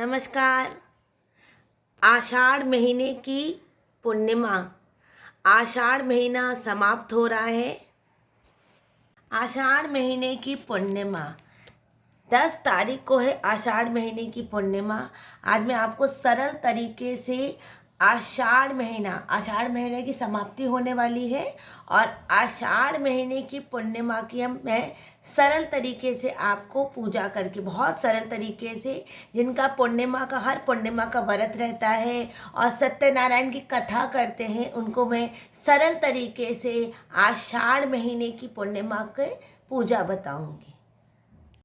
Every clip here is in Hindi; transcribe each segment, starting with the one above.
नमस्कार। आषाढ़ महीने की पूर्णिमा, आषाढ़ महीना समाप्त हो रहा है। आषाढ़ महीने की पूर्णिमा 10 तारीख को है। आषाढ़ महीने की पूर्णिमा आज मैं आपको सरल तरीके से आषाढ़ महीने की समाप्ति होने वाली है और आषाढ़ महीने की पूर्णिमा की मैं सरल तरीके से आपको पूजा करके, बहुत सरल तरीके से, जिनका हर पूर्णिमा का व्रत रहता है और सत्यनारायण की कथा करते हैं, उनको मैं सरल तरीके से आषाढ़ महीने की पूर्णिमा के पूजा बताऊंगी।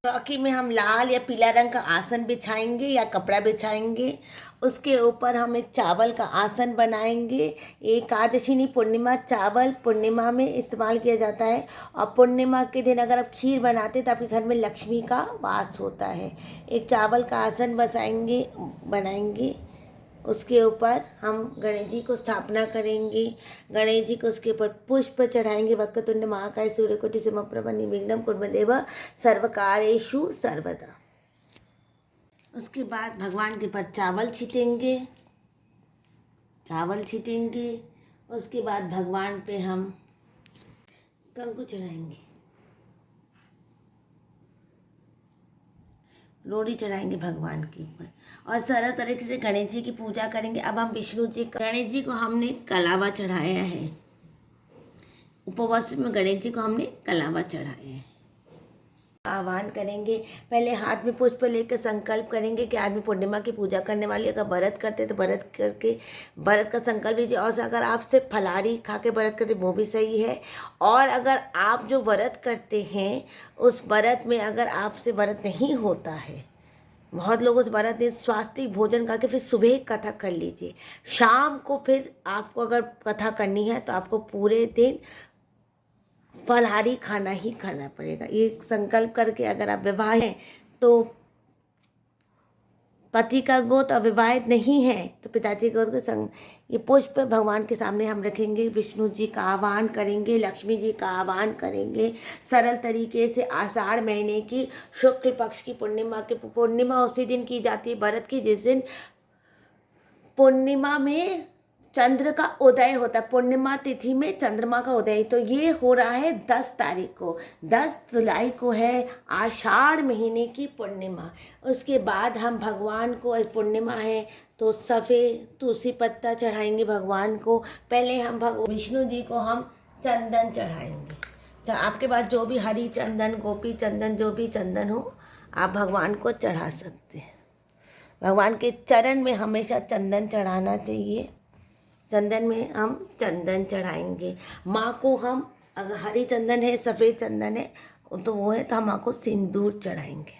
चौकी में हम लाल या पीला रंग का आसन बिछाएंगे या कपड़ा बिछाएंगे। उसके ऊपर हम एक चावल का आसन बनाएंगे। एकादशी नहीं, पूर्णिमा चावल पूर्णिमा में इस्तेमाल किया जाता है और पूर्णिमा के दिन अगर आप खीर बनाते तो आपके घर में लक्ष्मी का वास होता है। एक चावल का आसन बनाएंगे। उसके ऊपर हम गणेश जी को स्थापना करेंगे। गणेश जी को उसके ऊपर पुष्प चढ़ाएंगे। वक्रतुंड महाकाय सूर्यकोटि समप्रभ निर्विघ्नं कुर्मदेव सर्वकार्येषु सर्वदा। उसके बाद भगवान के ऊपर चावल छीटेंगे। उसके बाद भगवान पे हम कंकु चढ़ाएंगे, रोड़ी चढ़ाएंगे भगवान के ऊपर और सरल तरीके से गणेश जी की पूजा करेंगे। अब हम गणेश जी को हमने कलावा चढ़ाया है। उपवास में गणेश जी को हमने कलावा चढ़ाया है। आह्वान करेंगे। पहले हाथ में पुष्प लेकर संकल्प करेंगे कि आज मैं पूर्णिमा की पूजा करने वाली। अगर व्रत करते तो व्रत करके व्रत का संकल्प लीजिए। और अगर आप सिर्फ फलाहारी खा के व्रत करते वो भी सही है। और अगर आप जो व्रत करते हैं उस व्रत में अगर आपसे व्रत नहीं होता है, बहुत लोग उस व्रत में स्वास्थ्य भोजन करके फिर सुबह कथा कर लीजिए। शाम को फिर आपको अगर कथा करनी है तो आपको पूरे दिन फलाहारी खाना ही खाना पड़ेगा। ये संकल्प करके अगर आप विवाहित हैं तो पति का गोत्र अविवाहित नहीं है तो पिताजी का गोत्र संग ये पुष्प भगवान के सामने हम रखेंगे। विष्णु जी का आह्वान करेंगे, लक्ष्मी जी का आह्वान करेंगे। सरल तरीके से आषाढ़ महीने की शुक्ल पक्ष की पूर्णिमा उसी दिन की जाती है व्रत की, जिस दिन पूर्णिमा में चंद्र का उदय होता है। पूर्णिमा तिथि में चंद्रमा का उदय, तो ये हो रहा है 10 तारीख को। 10 जुलाई को है आषाढ़ महीने की पूर्णिमा। उसके बाद हम भगवान को, पूर्णिमा है तो सफ़ेद तुलसी पत्ता चढ़ाएंगे भगवान को। पहले हम विष्णु जी को हम चंदन चढ़ाएंगे। आपके पास जो भी हरी चंदन, गोपी चंदन, जो भी चंदन हो आप भगवान को चढ़ा सकते हैं। भगवान के चरण में हमेशा चंदन चढ़ाना चाहिए। चंदन में हम चंदन चढ़ाएंगे। माँ को हम, अगर हरी चंदन है, सफ़ेद चंदन है तो वो है तो हम माँ को सिंदूर चढ़ाएंगे।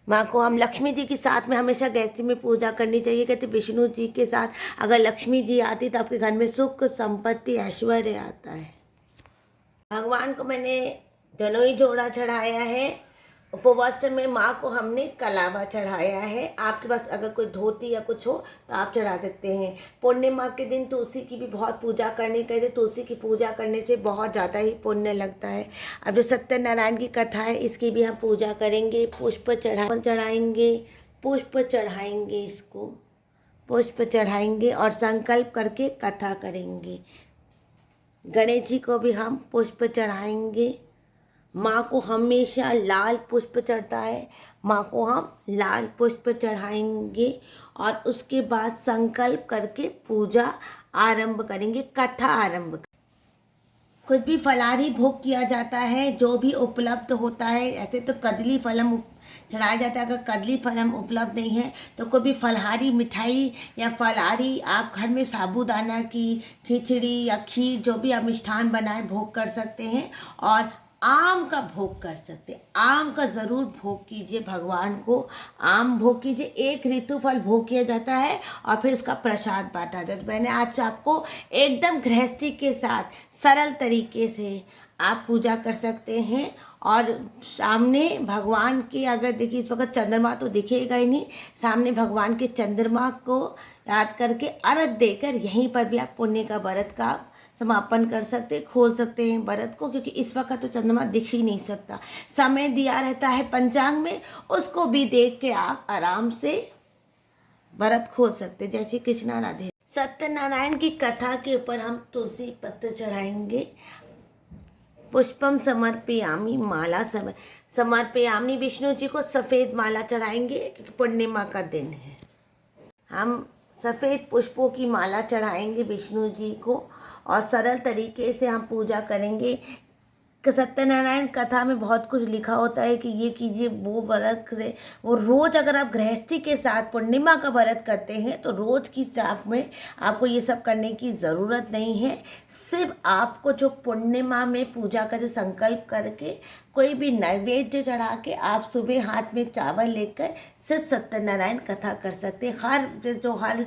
माँ को हम, लक्ष्मी जी के साथ में हमेशा गायत्री में पूजा करनी चाहिए। कहते विष्णु जी के साथ अगर लक्ष्मी जी आती तो आपके घर में सुख, संपत्ति, ऐश्वर्य आता है। भगवान को मैंने जनोई जोड़ा चढ़ाया है। उपवास में माँ को हमने कलावा चढ़ाया है। आपके पास अगर कोई धोती या कुछ हो तो आप चढ़ा सकते हैं। पूर्णिमा के दिन तुलसी की भी बहुत पूजा करनी चाहिए। तुलसी की पूजा करने से बहुत ज़्यादा ही पुण्य लगता है। अब जो सत्यनारायण की कथा है इसकी भी हम पूजा करेंगे। पुष्प चढ़ाएंगे, इसको पुष्प चढ़ाएंगे और संकल्प करके कथा करेंगे। गणेश जी को भी हम पुष्प चढ़ाएंगे। माँ को हमेशा लाल पुष्प चढ़ता है, माँ को हम लाल पुष्प चढ़ाएंगे और उसके बाद संकल्प करके पूजा आरंभ करेंगे, कथा आरंभ। कुछ भी फलाहारी भोग किया जाता है, जो भी उपलब्ध होता है। ऐसे तो कदली फलम चढ़ाया जाता है। अगर कदली फलम उपलब्ध नहीं है तो कोई भी फलाहारी मिठाई या फलाहारी आप घर में साबूदाना की खिचड़ी या खीर, जो भी आप मिष्ठान बनाए भोग कर सकते हैं। और आम का भोग कर सकते हैं। आम का ज़रूर भोग कीजिए, भगवान को आम भोग कीजिए। एक ऋतु फल भोग किया जाता है और फिर उसका प्रसाद बांटा जाता है। मैंने आज आपको एकदम गृहस्थी के साथ सरल तरीके से आप पूजा कर सकते हैं। और सामने भगवान के, अगर देखिए इस वक्त चंद्रमा तो दिखेगा ही नहीं, सामने भगवान के चंद्रमा को याद करके अर्घ देकर यहीं पर भी आप पुण्य का व्रत का समापन कर सकते, खोल सकते हैं व्रत को, क्योंकि इस वक्त तो चंद्रमा दिख ही नहीं सकता। समय दिया रहता है पंचांग में, उसको भी देख के आप आराम से व्रत खोल सकते। जय श्री कृष्णा, राधे। सत्यनारायण की कथा के ऊपर हम तुलसी पत्र चढ़ाएंगे। पुष्पम समर्पयामि, माला समर्पयामि, विष्णु जी को सफ़ेद माला चढ़ाएंगे क्योंकि पूर्णिमा का दिन है। हम सफ़ेद पुष्पों की माला चढ़ाएंगे विष्णु जी को और सरल तरीके से हम पूजा करेंगे। सत्यनारायण कथा में बहुत कुछ लिखा होता है कि ये कीजिए, वो व्रत करें। वो रोज़ अगर आप गृहस्थी के साथ पूर्णिमा का व्रत करते हैं तो रोज़ की चाप में आपको ये सब करने की ज़रूरत नहीं है। सिर्फ आपको जो पूर्णिमा में पूजा का जो संकल्प करके कोई भी नैवेद्य चढ़ा के आप सुबह हाथ में चावल लेकर सिर्फ सत्यनारायण कथा कर सकते हैं।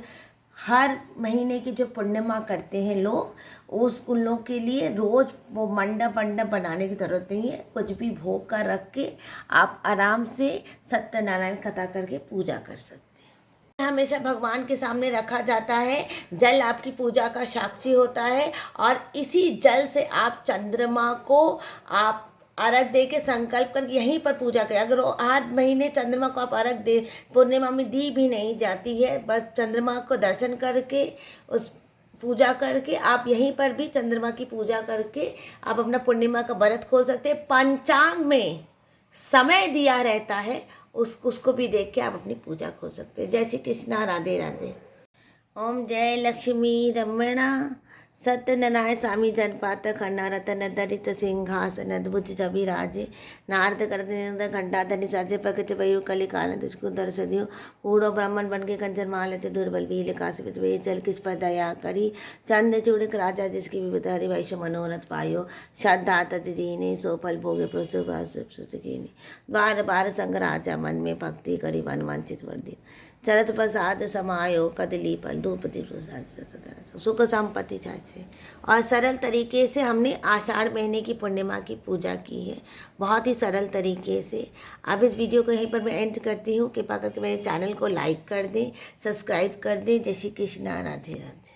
हर महीने की जो पूर्णिमा करते हैं लोग, उन लोगों के लिए रोज़ वो मंडप बनाने की ज़रूरत नहीं है। कुछ भी भोग का रख के आप आराम से सत्यनारायण कथा करके पूजा कर सकते हैं। हमेशा भगवान के सामने रखा जाता है। जल आपकी पूजा का साक्षी होता है और इसी जल से आप चंद्रमा को आप अर्घ दे के संकल्प कर यहीं पर पूजा करें। अगर हर महीने चंद्रमा को आप अर्घ दे, पूर्णिमा में दी भी नहीं जाती है, बस चंद्रमा को दर्शन करके उस पूजा करके आप यहीं पर भी चंद्रमा की पूजा करके आप अपना पूर्णिमा का व्रत खोल सकते हैं। पंचांग में समय दिया रहता है, उसको भी देख के आप अपनी पूजा खोल सकते हैं। जय श्री कृष्णा, राधे राधे। ओम जय लक्ष्मी रमणा सत्यनारायण स्वामी जनपात खन्ना रतन दरित सिंहासन अद्भुत छवि राजे नारद कर घंटाधनि साजे प्रकट वयु कलिकान तुझको दर्शदियो बूढ़ो ब्राह्मण बन के कंचन मालते दुर्बल भी काशित वे चल किस पर दया करी चंद चूड़िक राजा जिसकी विविध हरि वैश्व मनोरथ पायो श्रद्धा तजदीने सो फल भोगे प्रोत्सुकीने बार बार संग राजा मन में भक्ति करी वन वंचित वर्दी चरत प्रसाद समायो कदली फल धूप दीप सुख संपत्ति से। और सरल तरीके से हमने आषाढ़ महीने की पूर्णिमा की पूजा की है, बहुत ही सरल तरीके से। अब इस वीडियो को यहीं पर मैं एंड करती हूँ। कृपा करके मेरे चैनल को लाइक कर दें, सब्सक्राइब कर दें। जय श्री कृष्णा, राधे राधे।